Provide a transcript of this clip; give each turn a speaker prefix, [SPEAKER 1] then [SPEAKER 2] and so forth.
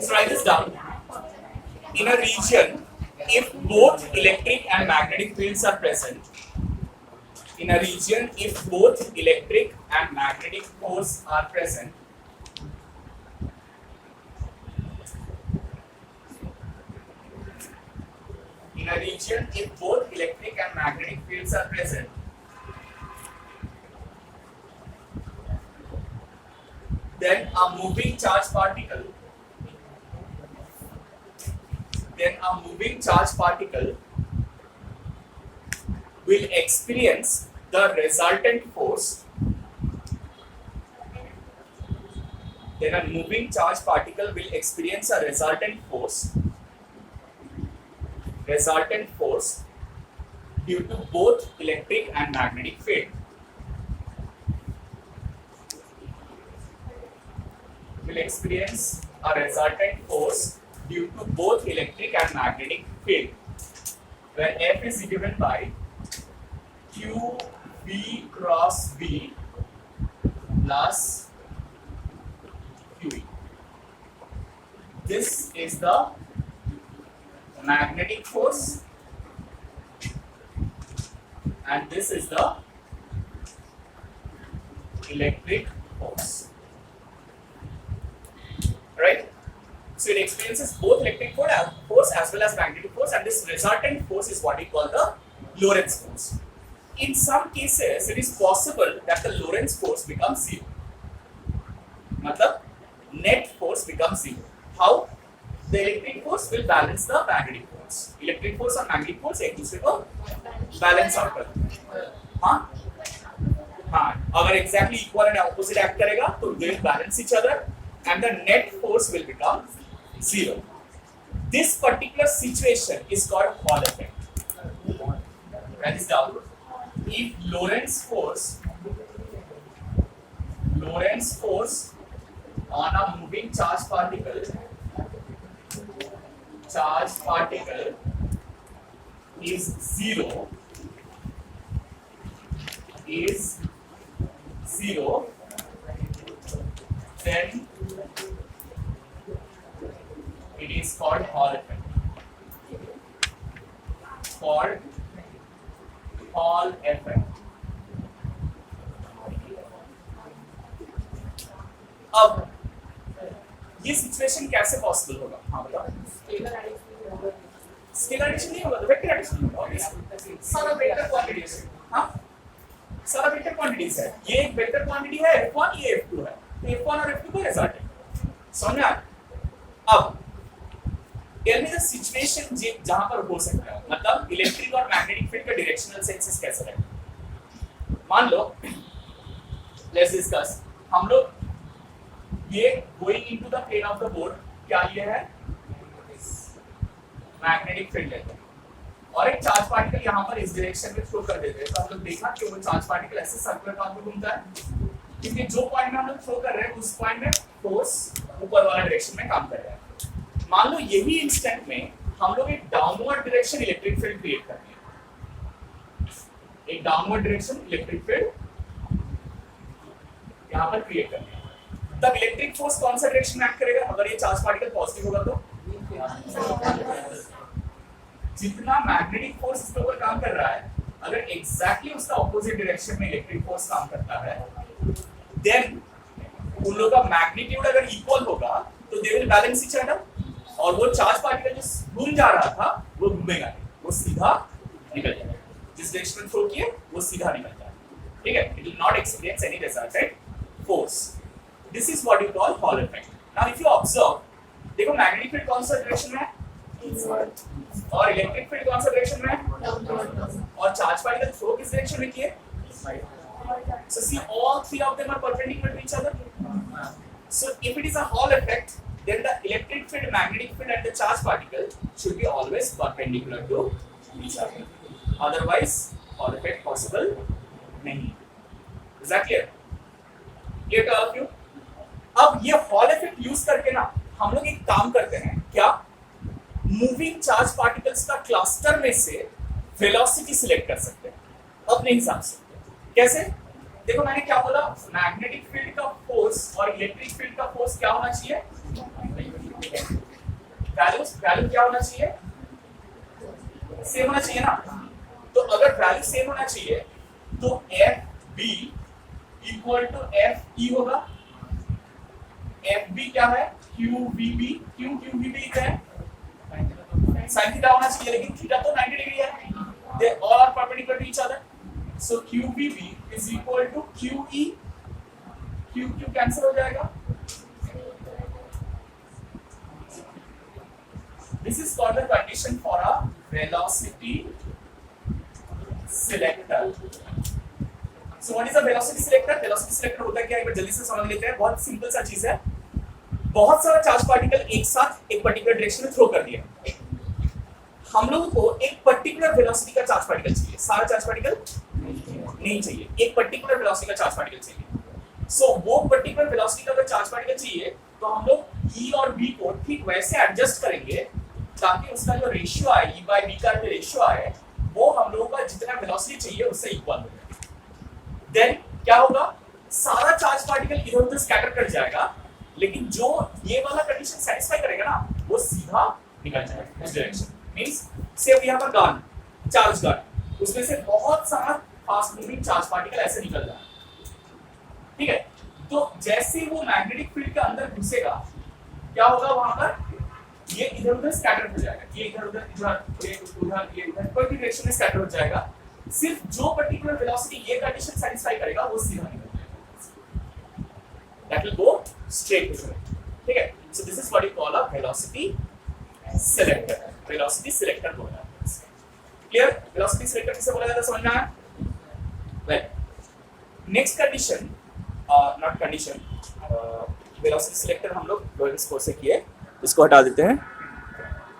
[SPEAKER 1] So write this down. In a region, if both electric and magnetic fields are present, in a region, if both electric and magnetic force are present, in a region, if both electric and magnetic fields are present, then a moving charge particle will experience the resultant force. Then a moving charge particle will experience a resultant force due to both electric and magnetic field. Will experience a resultant force due to both electric and magnetic field, where F is given by Q B cross B plus QE. This is the magnetic force and this is the electric force. Right? So it experiences both electric force as well as magnetic force, and this resultant force is what we call the Lorentz force. In some cases, it is possible that the Lorentz force becomes zero. Matlab, net force becomes zero. How? The electric force will balance the magnetic force. Electric force और magnetic force एक दूसरे को balance out करते हैं. हाँ? हाँ. अगर exactly equal and opposite act करेगा, तो they will balance each other, and the net force will become zero. This particular situation is called Hall effect. Write this down. If Lorentz force on a moving charge particle is zero, then it is called Hall effect. Called Hall effect. अब ये situation कैसे possible होगा? हाँ बताओ. Scalar addition नहीं होगा, तो vector addition होगा. सारा वेक्टर क्वांटिटीज है. हाँ, सारा वेक्टर क्वांटिटीज है. ये एक वेक्टर क्वांटिटी है F1, ये F2 है. तो F1 और F2 को रिजल्ट है. समझ में आ? अब टेल मी द सिचुएशन जहां पर हो सकता है, मतलब इलेक्ट्रिक और मैग्नेटिक फील्ड का डायरेक्शनल सेंसेस कैसे रहेगा. मान लो, लेट्स डिस्कस, हम लोग ये going into the plane of the board क्या लिए है, मैग्नेटिक फील्ड लेते हैं और एक चार्ज पार्टिकल यहाँ पर इस डायरेक्शन में थ्रो कर देते हैं. तो हम लोग देखा कि वो चार्ज पार्टिकल ऐसे सर्कुलर पाथ में घूमता है, क्योंकि जो पॉइंट में हम लोग थ्रो कर रहे हैं उस पॉइंट में फोर्स ऊपर वाला डायरेक्शन में काम कर रहा है. मान लो यही इंस्टेंट में हम लोग एक downward direction electric field create कर रहे हैं. एक डाउनवर्ड डायरेक्शन इलेक्ट्रिक फील्ड यहाँ पर क्रिएट कर रहे हैं. तब इलेक्ट्रिक फोर्स कौन सा डायरेक्शन में एक्ट करेगा? अगर ये चार्ज पार्टिकल पॉजिटिव होगा तो जितना मैग्नेटिक फोर्स इसके ऊपर काम कर रहा है, अगर एग्जैक्टली उसका ऑपोजिट डायरेक्शन में इलेक्ट्रिक फोर्स काम करता है, देन उन लोगों का मैग्नीट्यूड अगर इक्वल होगा तो they will balance each other, और वो चार्ज पार्टिकल जो घूम जा रहा था वो घूमेगा नहीं, वो सीधा निकल जाएगा. जिस डायरेक्शन में थ्रो किए वो सीधा निकल जाएगा. ठीक है? It will not experience any resultant force. This is what you call hall effect. Now if you observe, देखो मैग्नेटिक फील्ड कौन सा डायरेक्शन में है और इलेक्ट्रिक फील्ड कौन सा डायरेक्शन में है, और चार्ज पार्टिकल थ्रो किस डायरेक्शन में किए. So see, all three of them are perpendicular to each other. So if it is a Hall effect, then the electric field, magnetic field, and the charge particle should be always perpendicular to each other. Otherwise, Hall effect possible नहीं. Is that clear? Clear to all of you? अब ये Hall effect use करके ना हम लोग एक काम करते हैं. क्या? मूविंग चार्ज पार्टिकल्स का क्लस्टर में से वेलोसिटी सिलेक्ट कर सकते हैं अपने हिसाब से. कैसे? देखो मैंने क्या बोला, मैग्नेटिक फील्ड का फोर्स और इलेक्ट्रिक फील्ड का फोर्स क्या होना चाहिए? वैल्यू क्या होना चाहिए, सेम होना चाहिए ना। तो अगर वैल्यू सेम होना चाहिए तो F B equal to F E होगा। एफ बी क्या है, Q V B, Q Q V B क्या है, sin थीटा होना चाहिए, लेकिन थीटा तो 90 डिग्री है, they all are perpendicular to each other, so Q V B is equal to Q E, Q Q cancel हो जाएगा। This is called the condition for a velocity selector. So what is a velocity selector? Velocity selector होता है क्या, एक बार जल्दी से समझ लेते हैं। बहुत सिंपल सा चीज है, बहुत सारा चार्ज पार्टिकल एक साथ एक पर्टिकुलर डायरेक्शन में थ्रो कर दिया, हम लोगों को एक पर्टिकुलर वेलोसिटी का चार्ज पार्टिकल चाहिए, सारा चार्ज पार्टिकल नहीं चाहिए, एक पर्टिकुलर वेलोसिटी का चार्ज पार्टिकल चाहिए। सो वो पर्टिकुलर वेलोसिटी का अगर चार्ज पार्टिकल चाहिए तो हम लोग E और B को ठीक वैसे एडजस्ट करेंगे ताकि उसका जो रेशियो आए, E by B का जो रेशियो आए वो हम लोगों का जितना वेलोसिटी चाहिए उससे इक्वल हो जाए। देन क्या होगा, सारा चार्ज पार्टिकल इधर उधर स्कैटर कर जाएगा, लेकिन जो ये वाला कंडीशन सेटिस्फाई करेगा ना वो सीधा निकल जाएगा उस डायरेक्शन। मींस से यहाँ पर गन, चार्ज गन, उसमें से बहुत सारा फास्ट मूविंग चार्ज पार्टिकल ऐसे निकल रहा है, ठीक है। तो जैसे वो मैग्नेटिक फील्ड के अंदर घुसेगा क्या होगा, वहां पर ये इधर उधर स्कैटर हो जाएगा, ये इधर उधर इधर ये उधर ये उधर कोई भी डायरेक्शन में स्कैटर हो जाएगा। सिर्फ जो पर्टिकुलर वेलोसिटी ये कंडीशन सेटिस्फाई करेगा वो सीधा निकल जाएगा, that will go straight to, ठीक है। So this is what you call a velocity selector, velocity selector बोला जाता है। क्लियर, वेलोसिटी सेलेक्टर किसे बोला जाता है समझना है। Well, next condition, not condition, velocity selector हम लोग लोरेंट्ज फोर्स से किए, इसको हटा देते हैं।